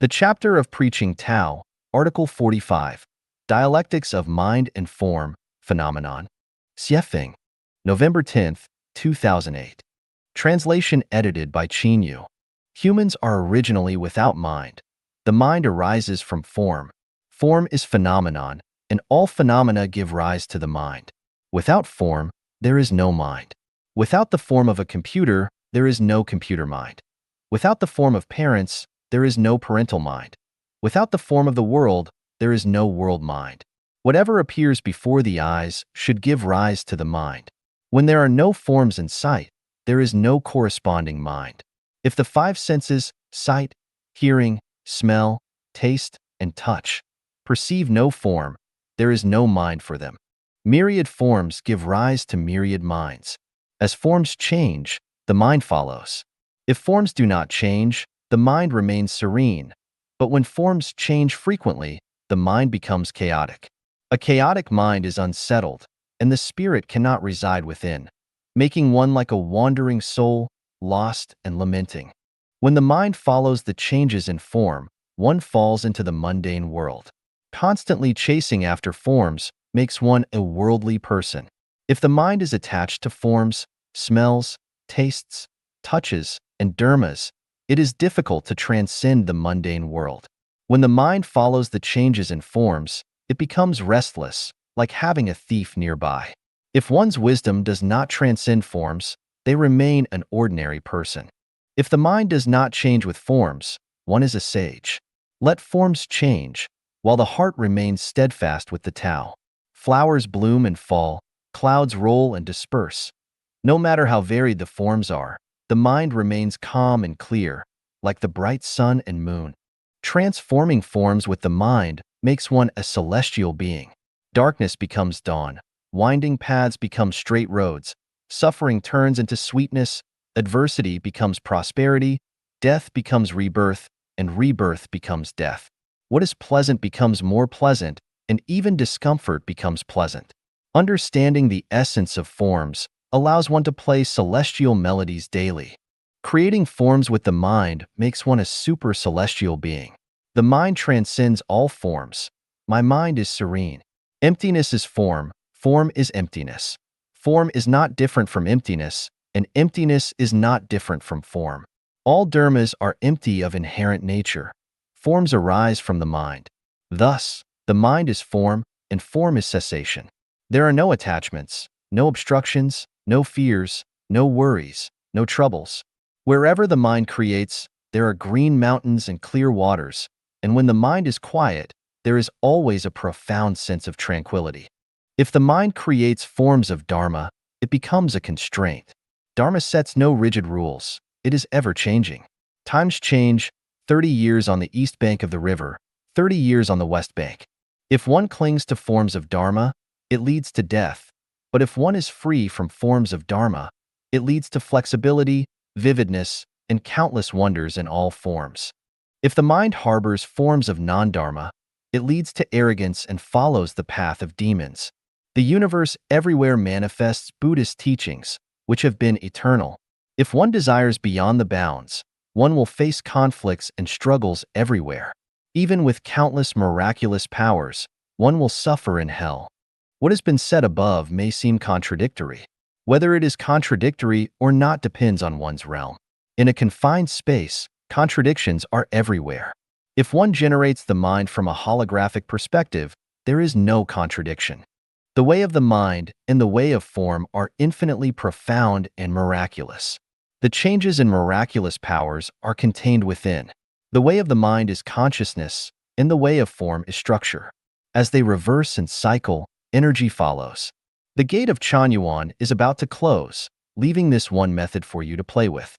The chapter of Preaching Tao, Article 45, Dialectics of Mind and Form, Phenomenon. Xiefeng, November 10, 2008. Translation edited by Qin Yu. Humans are originally without mind. The mind arises from form. Form is phenomenon, and all phenomena give rise to the mind. Without form, there is no mind. Without the form of a computer, there is no computer mind. Without the form of parents, there is no parental mind. Without the form of the world, there is no world mind. Whatever appears before the eyes should give rise to the mind. When there are no forms in sight, there is no corresponding mind. If the five senses, sight, hearing, smell, taste, and touch, perceive no form, there is no mind for them. Myriad forms give rise to myriad minds. As forms change, the mind follows. If forms do not change, the mind remains serene. But when forms change frequently, the mind becomes chaotic. A chaotic mind is unsettled, and the spirit cannot reside within, making one like a wandering soul, lost and lamenting. When the mind follows the changes in form, one falls into the mundane world. Constantly chasing after forms makes one a worldly person. If the mind is attached to forms, smells, tastes, touches, and dharmas, it is difficult to transcend the mundane world. When the mind follows the changes in forms, it becomes restless, like having a thief nearby. If one's wisdom does not transcend forms, they remain an ordinary person. If the mind does not change with forms, one is a sage. Let forms change, while the heart remains steadfast with the Tao. Flowers bloom and fall, clouds roll and disperse. No matter how varied the forms are, the mind remains calm and clear, like the bright sun and moon. Transforming forms with the mind makes one a celestial being. Darkness becomes dawn, winding paths become straight roads, suffering turns into sweetness, adversity becomes prosperity, death becomes rebirth, and rebirth becomes death. What is pleasant becomes more pleasant, and even discomfort becomes pleasant. Understanding the essence of forms allows one to play celestial melodies daily. Creating forms with the mind makes one a super celestial being. The mind transcends all forms. My mind is serene. Emptiness is form. Form is emptiness. Form is not different from emptiness, and emptiness is not different from form. All dharmas are empty of inherent nature. Forms arise from the mind. Thus, the mind is form, and form is cessation. There are no attachments, no obstructions, no fears, no worries, no troubles. Wherever the mind creates, there are green mountains and clear waters, and when the mind is quiet, there is always a profound sense of tranquility. If the mind creates forms of dharma, it becomes a constraint. Dharma sets no rigid rules. It is ever-changing. Times change, 30 years on the east bank of the river, 30 years on the west bank. If one clings to forms of dharma, it leads to death. But if one is free from forms of dharma, it leads to flexibility, vividness, and countless wonders in all forms. If the mind harbors forms of non-dharma, it leads to arrogance and follows the path of demons. The universe everywhere manifests Buddhist teachings, which have been eternal. If one desires beyond the bounds, one will face conflicts and struggles everywhere. Even with countless miraculous powers, one will suffer in hell. What has been said above may seem contradictory. Whether it is contradictory or not depends on one's realm. In a confined space, contradictions are everywhere. If one generates the mind from a holographic perspective, there is no contradiction. The way of the mind and the way of form are infinitely profound and miraculous. The changes in miraculous powers are contained within. The way of the mind is consciousness, and the way of form is structure. As they reverse and cycle, energy follows. The gate of Chanyuan is about to close, leaving this one method for you to play with.